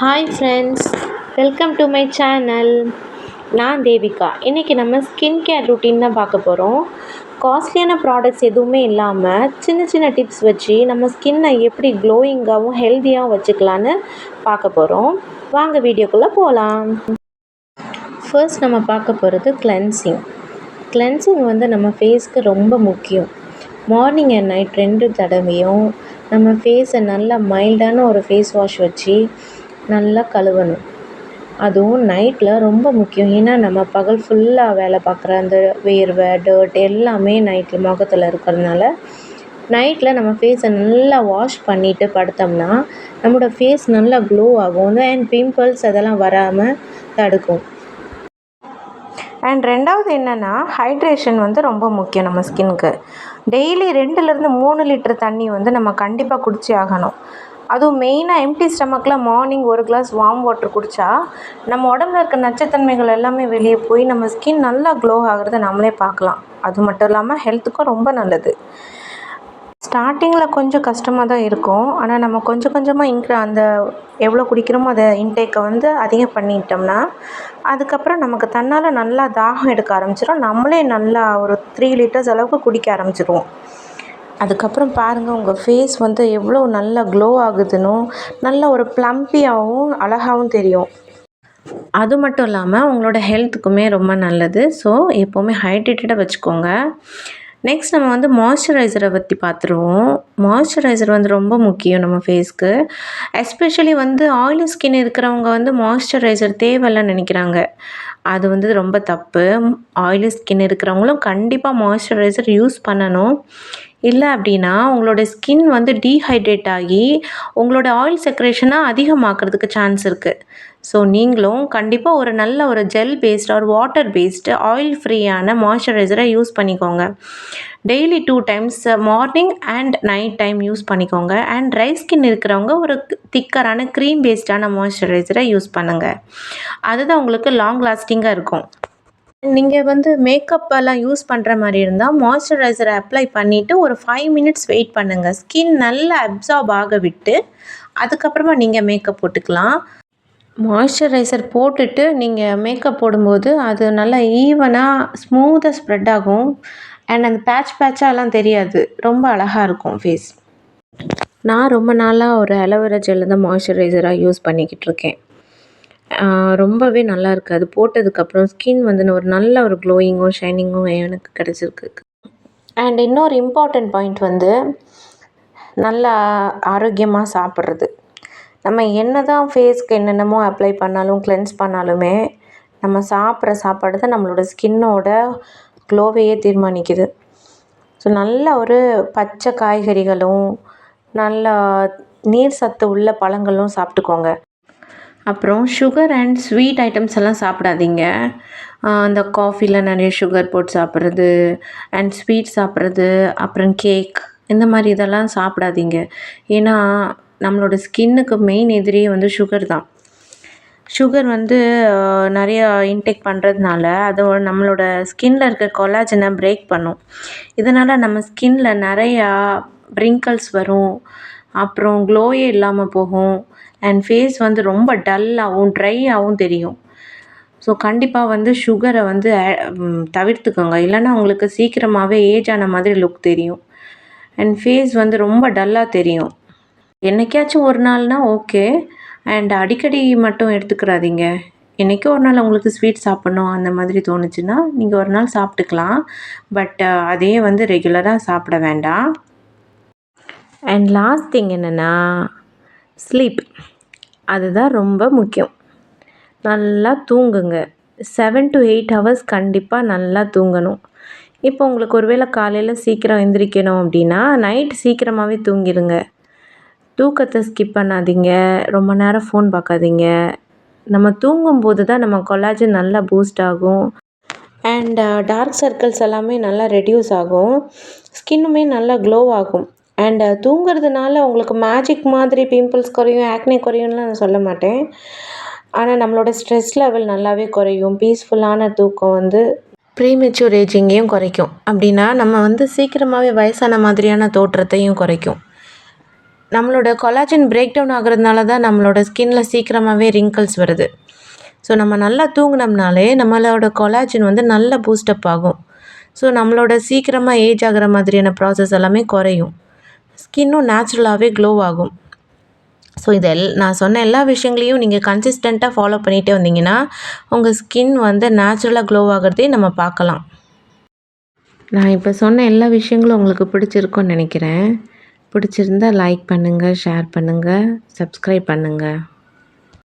Hi friends, welcome to my channel. நான் தேவிகா. இன்றைக்கி நம்ம ஸ்கின் கேர் ரொட்டீன் தான் பார்க்க போகிறோம். காஸ்ட்லியான ப்ராடக்ட்ஸ் எதுவுமே இல்லாமல் சின்ன சின்ன டிப்ஸ் வச்சு நம்ம ஸ்கின்னை எப்படி க்ளோயிங்காகவும் ஹெல்த்தியாகவும் வச்சுக்கலான்னு பார்க்க போகிறோம். வாங்க வீடியோக்குள்ளே போகலாம். ஃபர்ஸ்ட் நம்ம பார்க்க போகிறது கிளென்சிங். கிளென்சிங் நம்ம ஃபேஸ்க்கு ரொம்ப முக்கியம். மார்னிங் அண்ட் நைட் 2 தடவையும் நம்ம ஃபேஸை நல்லா மைல்டான ஒரு ஃபேஸ் வாஷ் வச்சு நல்லா கழுவணும். அதுவும் நைட்டில் ரொம்ப முக்கியம். ஏன்னா நம்ம பகல் ஃபுல்லாக வேலை பார்க்குற அந்த வேர்வை, டர்ட் எல்லாமே நைட்டில் முகத்தில் இருக்கிறதுனால நைட்டில் நம்ம ஃபேஸை நல்லா வாஷ் பண்ணிவிட்டு படுத்தோம்னா நம்மளோட ஃபேஸ் நல்லா க்ளோ ஆகும். அண்ட் பிம்பிள்ஸ் அதெல்லாம் வராமல் தடுக்கும். அண்ட் ரெண்டாவது என்னென்னா ஹைட்ரேஷன் ரொம்ப முக்கியம் நம்ம ஸ்கின்னுக்கு. டெய்லி 2லேருந்து 3 லிட்டர் தண்ணி நம்ம கண்டிப்பாக குடிச்சே ஆகணும். அதுவும் மெயினாக எம்டி ஸ்டமக்கில் மார்னிங் 1 கிளாஸ் வார்ம் வாட்டர் குடித்தா நம்ம உடம்புல இருக்க நச்சுத்தன்மைகள் எல்லாமே வெளியே போய் நம்ம ஸ்கின் நல்லா க்ளோ ஆகிறத நம்மளே பார்க்கலாம். அது மட்டும் இல்லாமல் ஹெல்த்துக்கும் ரொம்ப நல்லது. ஸ்டார்டிங்கில் கொஞ்சம் கஷ்டமாக தான் இருக்கும். ஆனால் நம்ம கொஞ்சம் கொஞ்சமாக அந்த எவ்வளோ குடிக்கிறோமோ அதை இன்டேக்கை அதிகம் பண்ணிட்டோம்னா அதுக்கப்புறம் நமக்கு தன்னால் நல்லா தாகம் எடுக்க ஆரம்பிச்சிடும். நம்மளே நல்லா ஒரு 3 லிட்டர்ஸ் அளவுக்கு குடிக்க ஆரம்பிச்சிடுவோம். அதுக்கப்புறம் பாருங்கள், உங்கள் ஃபேஸ் எவ்வளோ நல்லா க்ளோ ஆகுதுன்னு, நல்ல ஒரு ப்ளம்பியாகவும் அழகாகவும் தெரியும். அது மட்டும் இல்லாமல் உங்களோட ஹெல்த்துக்குமே ரொம்ப நல்லது. ஸோ எப்போவுமே ஹைட்ரேட்டடாக வச்சுக்கோங்க. நெக்ஸ்ட் நம்ம மாய்ஸ்சரைசரை பற்றி பார்த்துருவோம். மாய்ஸ்சரைசர் ரொம்ப முக்கியம் நம்ம ஃபேஸ்க்கு. எஸ்பெஷலி ஆயிலி ஸ்கின் இருக்கிறவங்க மாய்ஸ்சரைசர் தேவையில்லைன்னு நினைக்கிறாங்க. அது ரொம்ப தப்பு. ஆயிலி ஸ்கின் இருக்கிறவங்களும் கண்டிப்பாக மாய்ஸ்சரைசர் யூஸ் பண்ணணும். இல்லை அப்படின்னா உங்களோட ஸ்கின் டீஹைட்ரேட் ஆகி உங்களோட ஆயில் செக்ரேஷனை அதிகமாக்கிறதுக்கு சான்ஸ் இருக்குது. ஸோ நீங்களும் கண்டிப்பாக ஒரு நல்ல ஒரு ஜெல் பேஸ்ட் ஒரு வாட்டர் பேஸ்டு ஆயில் ஃப்ரீயான மாய்ஸ்சரைசரை யூஸ் பண்ணிக்கோங்க. Daily 2 times morning and night time use பண்ணிக்கோங்க. அண்ட் ட்ரை ஸ்கின் இருக்கிறவங்க ஒரு திக்கரான க்ரீம் பேஸ்டான மாய்ஸ்சரைசரை யூஸ் பண்ணுங்கள். அதுதான் உங்களுக்கு லாங் லாஸ்டிங்காக இருக்கும். நீங்கள் மேக்கப் எல்லாம் யூஸ் பண்ணுற மாதிரி இருந்தால் மாய்ஸ்சரைசரை அப்ளை பண்ணிவிட்டு ஒரு 5 மினிட்ஸ் வெயிட் பண்ணுங்கள். ஸ்கின் நல்லா அப்சார்ப் ஆக விட்டு அதுக்கப்புறமா நீங்கள் மேக்கப் போட்டுக்கலாம். மாய்ஸ்சரைசர் போட்டுட்டு நீங்கள் மேக்கப் போடும்போது அது நல்லா ஈவனாக ஸ்மூத்தாக ஸ்ப்ரெட் ஆகும். அண்ட் அந்த பேட்சாலாம் தெரியாது. ரொம்ப அழகாக இருக்கும் ஃபேஸ். நான் ரொம்ப நாளாக ஒரு அலோவேரா ஜெல் தான் மாய்ஸ்சரைசராக யூஸ் பண்ணிக்கிட்டு இருக்கேன். ரொம்பவே நல்லா இருக்குது. அது போட்டதுக்கப்புறம் ஸ்கின் ஒரு நல்ல ஒரு க்ளோயிங்கும் ஷைனிங்கும் எனக்கு கிடச்சிருக்கு. அண்ட் இன்னொரு இம்பார்ட்டண்ட் பாயிண்ட் நல்லா ஆரோக்கியமாக சாப்பிட்றது. நம்ம என்ன தான் ஃபேஸ்க்கு என்னென்னமோ அப்ளை பண்ணாலும் கிளென்ஸ் பண்ணாலுமே நம்ம சாப்பிட்ற சாப்பாடு தான் நம்மளோட ஸ்கின்னோட க்ளோவையே தீர்மானிக்குது. ஸோ நல்ல ஒரு பச்சை காய்கறிகளும் நல்ல நீர் சத்து உள்ள பழங்களும் சாப்பிட்டுக்கோங்க. அப்புறம் சுகர் அண்ட் ஸ்வீட் ஐட்டம்ஸ் எல்லாம் சாப்பிடாதீங்க. அந்த காஃபியில் நிறைய சுகர் போட்டு சாப்பிட்றது அண்ட் ஸ்வீட் சாப்பிட்றது அப்புறம் கேக் இந்த மாதிரி இதெல்லாம் சாப்பிடாதீங்க. ஏன்னா நம்மளோட ஸ்கின்னுக்கு மெயின் எதிரியே சுகர் தான். சுகர் நிறையா இன்டேக் பண்ணுறதுனால அது நம்மளோட ஸ்கின்னில் இருக்க கொலாஜனை பிரேக் பண்ணும். இதனால் நம்ம ஸ்கின்னில் நிறையா ரிங்கிள்ஸ் வரும். அப்புறம் க்ளோயே இல்லாமல் போகும். அண்ட் ஃபேஸ் ரொம்ப டல்லாகவும் ட்ரையாகவும் தெரியும். ஸோ கண்டிப்பாக சுகரை தவிர்த்துக்கோங்க. இல்லைன்னா உங்களுக்கு சீக்கிரமாகவே ஏஜ் ஆன மாதிரி லுக் தெரியும். அண்ட் ஃபேஸ் ரொம்ப டல்லாக தெரியும். என்றைக்காச்சும் ஒரு நாள்னால் ஓகே. அண்ட் அடிக்கடி மட்டும் எடுத்துக்கிறாதீங்க. என்றைக்கோ ஒரு நாள் உங்களுக்கு ஸ்வீட் சாப்பிட்ணும் அந்த மாதிரி தோணுச்சுன்னா நீங்கள் ஒரு நாள் சாப்பிட்டுக்கலாம். பட் அதே ரெகுலராக சாப்பிட வேண்டாம். அண்ட் லாஸ்ட் திங் என்னென்னா ஸ்லீப். அதுதான் ரொம்ப முக்கியம். நல்லா தூங்குங்க. 7 to 8 ஹவர்ஸ் கண்டிப்பாக நல்லா தூங்கணும். இப்போ உங்களுக்கு ஒருவேளை காலையில் சீக்கிரம் எந்திரிக்கணும் அப்படின்னா நைட் சீக்கிரமாகவே தூங்கிடுங்க. தூக்கத்தை ஸ்கிப் பண்ணாதீங்க. ரொம்ப நேரம் ஃபோன் பார்க்காதீங்க. நம்ம தூங்கும்போது தான் நம்ம கொலாஜன் நல்லா பூஸ்ட் ஆகும். அண்ட் டார்க் சர்க்கிள்ஸ் எல்லாமே நல்லா ரெடியூஸ் ஆகும். ஸ்கின்னுமே நல்லா க்ளோ ஆகும். அண்ட் தூங்குறதுனால உங்களுக்கு மேஜிக் மாதிரி பிம்பிள்ஸ் குறையும், ஆக்னே குறையும்லாம் நான் சொல்ல மாட்டேன். ஆனால் நம்மளோட ஸ்ட்ரெஸ் லெவல் நல்லாவே குறையும். பீஸ்ஃபுல்லான தூக்கம் ப்ரீமெச்சூர் ஏஜிங்கையும் குறைக்கும். அப்படின்னா நம்ம சீக்கிரமாகவே வயசான மாதிரியான தோற்றத்தையும் குறைக்கும். நம்மளோட கொலாஜன் பிரேக் டவுன் ஆகுறதுனால தான் நம்மளோட ஸ்கின்ல சீக்கிரமாகவே ரிங்கிள்ஸ் வருது. ஸோ நம்ம நல்லா தூங்குனோம்னாலே நம்மளோட கொலாஜன் வந்து நல்லா பூஸ்டப் ஆகும். ஸோ நம்மளோட சீக்கிரமாக ஏஜ் ஆகிற மாதிரியான ப்ராசஸ் எல்லாமே குறையும். ஸ்கின்னும் நேச்சுரலாகவே க்ளோ ஆகும். ஸோ நான் சொன்ன எல்லா விஷயங்களையும் நீங்கள் கன்சிஸ்டண்ட்டாக ஃபாலோ பண்ணிகிட்டே வந்தீங்கன்னா உங்கள் ஸ்கின் வந்து நேச்சுரலாக க்ளோ ஆகிறதே நம்ம பார்க்கலாம். நான் இப்போ சொன்ன எல்லா விஷயங்களும் உங்களுக்கு பிடிச்சிருக்கும்னு நினைக்கிறேன். பிடிச்சிருந்தா லைக் பண்ணுங்கள், ஷேர் பண்ணுங்கள், சப்ஸ்கிரைப் பண்ணுங்கள்.